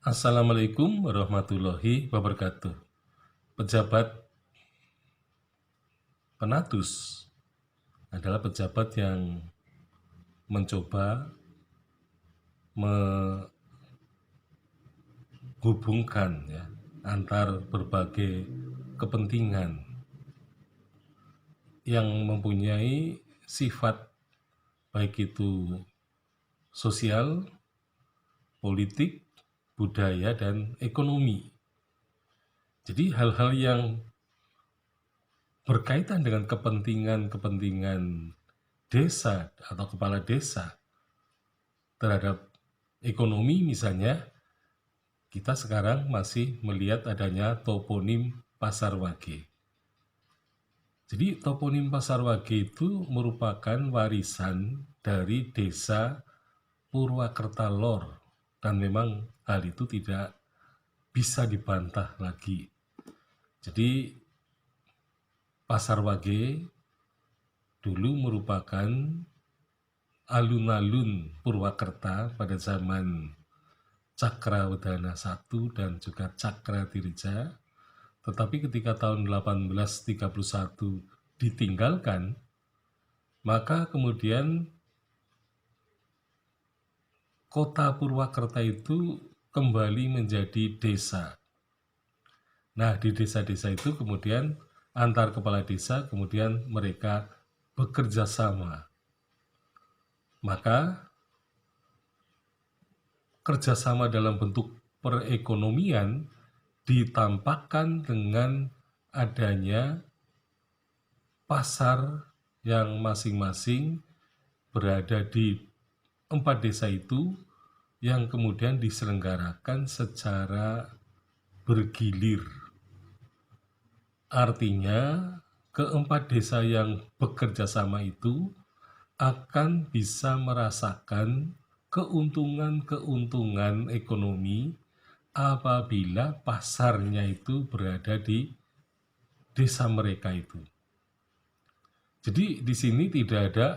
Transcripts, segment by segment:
Assalamualaikum warahmatullahi wabarakatuh. Pejabat penatus adalah pejabat yang mencoba menghubungkan antar berbagai kepentingan yang mempunyai sifat baik itu sosial, politik, budaya, dan ekonomi. Jadi hal-hal yang berkaitan dengan kepentingan desa atau kepala desa terhadap ekonomi misalnya, kita sekarang masih melihat adanya toponim Pasar Wage. Jadi toponim Pasar Wage itu merupakan warisan dari desa Purwakerta Lor, dan memang hal itu tidak bisa dibantah lagi. Jadi Pasar Wage dulu merupakan alun-alun Purwakerta pada zaman Cakrawedana I dan juga Cakradirja, tetapi ketika tahun 1831 ditinggalkan, maka kemudian kota Purwakerta itu kembali menjadi desa. Nah, di desa-desa itu kemudian antar kepala desa kemudian mereka bekerja sama. Maka kerjasama dalam bentuk perekonomian ditampakkan dengan adanya pasar yang masing-masing berada di 4 desa itu yang kemudian diselenggarakan secara bergilir. Artinya, keempat desa yang bekerja sama itu akan bisa merasakan keuntungan-keuntungan ekonomi apabila pasarnya itu berada di desa mereka itu. Jadi di sini tidak ada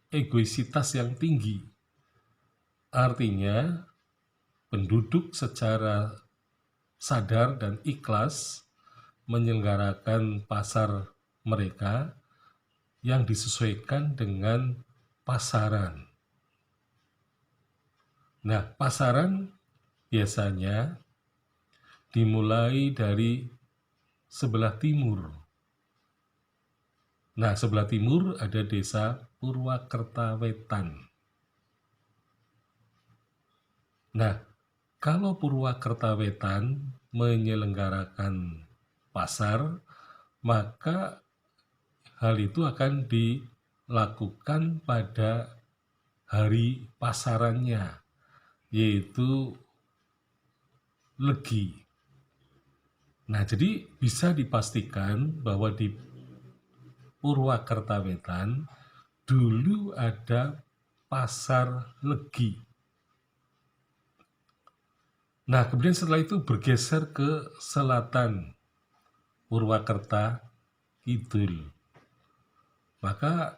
egoisitas yang tinggi. Artinya penduduk secara sadar dan ikhlas menyelenggarakan pasar mereka yang disesuaikan dengan pasaran. Nah, pasaran biasanya dimulai dari sebelah timur. Nah, sebelah timur ada desa Purwakerta Wetan. Nah, kalau Purwakerta Wetan menyelenggarakan pasar, maka hal itu akan dilakukan pada hari pasarannya, yaitu Legi. Nah, jadi bisa dipastikan bahwa di Purwakerta Wetan dulu ada pasar Legi. Nah, kemudian setelah itu bergeser ke selatan Purwakerta Kidul. Maka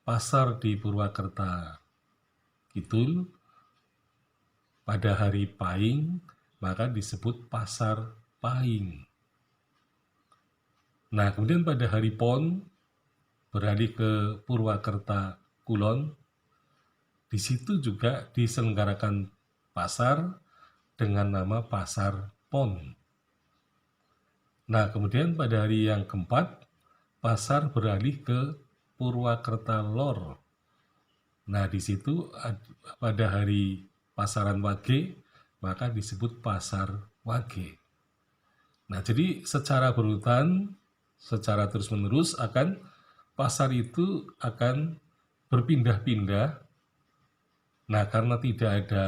pasar di Purwakerta Kidul pada hari Pahing maka disebut Pasar Pahing. Nah, kemudian pada hari Pon beralih ke Purwakerta Kulon. Di situ juga diselenggarakan pasar dengan nama Pasar Pon. Nah, kemudian pada hari yang keempat, pasar beralih ke Purwakerta Lor. Nah, di situ pada hari pasaran Wage, maka disebut Pasar Wage. Nah, jadi secara berurutan, secara terus-menerus pasar itu akan berpindah-pindah. Nah, karena tidak ada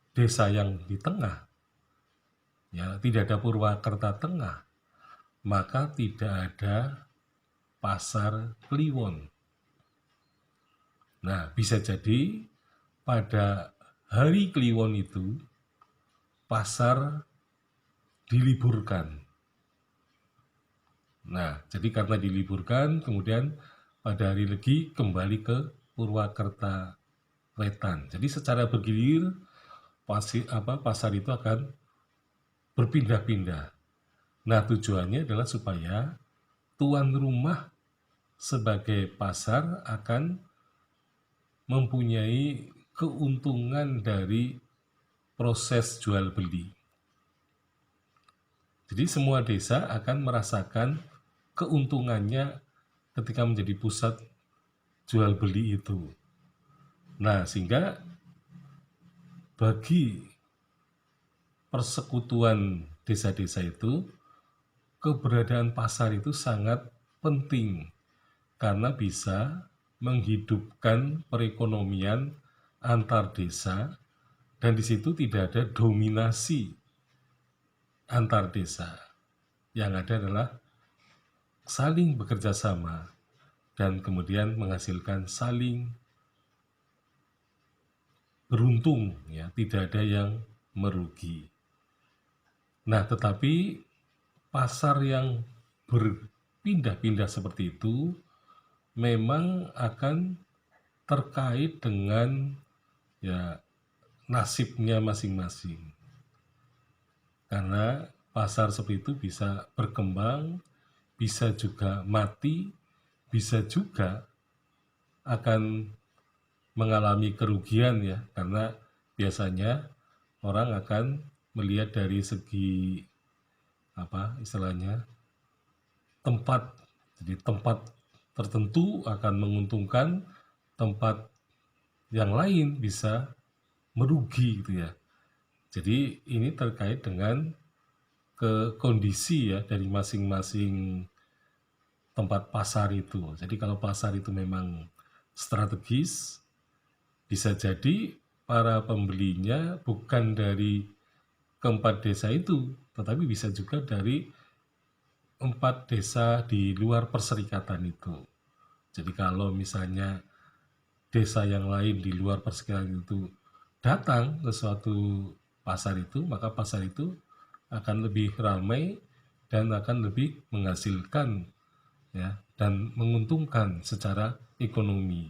desa yang di tengah, tidak ada Purwakerta Tengah, maka tidak ada pasar Kliwon. Nah, bisa jadi pada hari Kliwon itu pasar diliburkan. Nah, jadi karena diliburkan, kemudian pada hari Legi kembali ke Purwakerta Wetan. Jadi secara bergilir pasar itu akan berpindah-pindah. Nah, tujuannya adalah supaya tuan rumah sebagai pasar akan mempunyai keuntungan dari proses jual beli. Jadi semua desa akan merasakan keuntungannya ketika menjadi pusat jual beli itu. Nah, sehingga bagi persekutuan desa-desa itu, keberadaan pasar itu sangat penting karena bisa menghidupkan perekonomian antar desa dan di situ tidak ada dominasi antar desa. Yang ada adalah saling bekerja sama dan kemudian menghasilkan saling beruntung, ya, tidak ada yang merugi. Nah, tetapi pasar yang berpindah-pindah seperti itu memang akan terkait dengan, ya, nasibnya masing-masing. Karena pasar seperti itu bisa berkembang, bisa juga mati, bisa juga akan mengalami kerugian, ya, karena biasanya orang akan melihat dari segi istilahnya tempat. Jadi tempat tertentu akan menguntungkan, tempat yang lain bisa merugi gitu ya. Jadi ini terkait dengan kondisi, ya, dari masing-masing tempat pasar itu. Jadi kalau pasar itu memang strategis, bisa jadi para pembelinya bukan dari keempat desa itu, tetapi bisa juga dari 4 desa di luar perserikatan itu. Jadi kalau misalnya desa yang lain di luar perserikatan itu datang ke suatu pasar itu, maka pasar itu akan lebih ramai dan akan lebih menghasilkan, ya, dan menguntungkan secara ekonomi.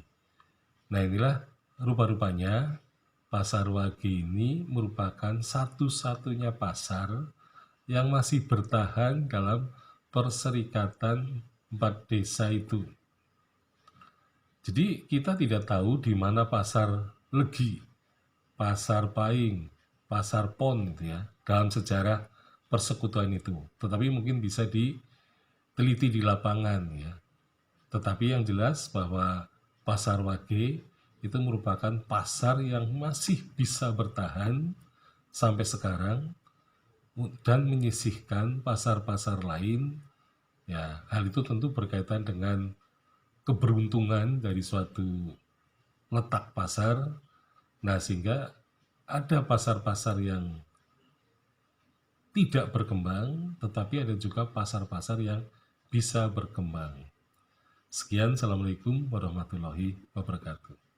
Nah, inilah rupa-rupanya pasar Wage ini merupakan satu-satunya pasar yang masih bertahan dalam perserikatan 4 desa itu. Jadi kita tidak tahu di mana pasar Legi, pasar Paing, pasar Pon gitu ya, dalam sejarah persekutuan itu. Tetapi mungkin bisa diteliti di lapangan, ya. Tetapi yang jelas bahwa pasar Wage itu merupakan pasar yang masih bisa bertahan sampai sekarang dan menyisihkan pasar-pasar lain. Ya, hal itu tentu berkaitan dengan keberuntungan dari suatu letak pasar. Nah, sehingga ada pasar-pasar yang tidak berkembang, tetapi ada juga pasar-pasar yang bisa berkembang. Sekian, Assalamualaikum warahmatullahi wabarakatuh.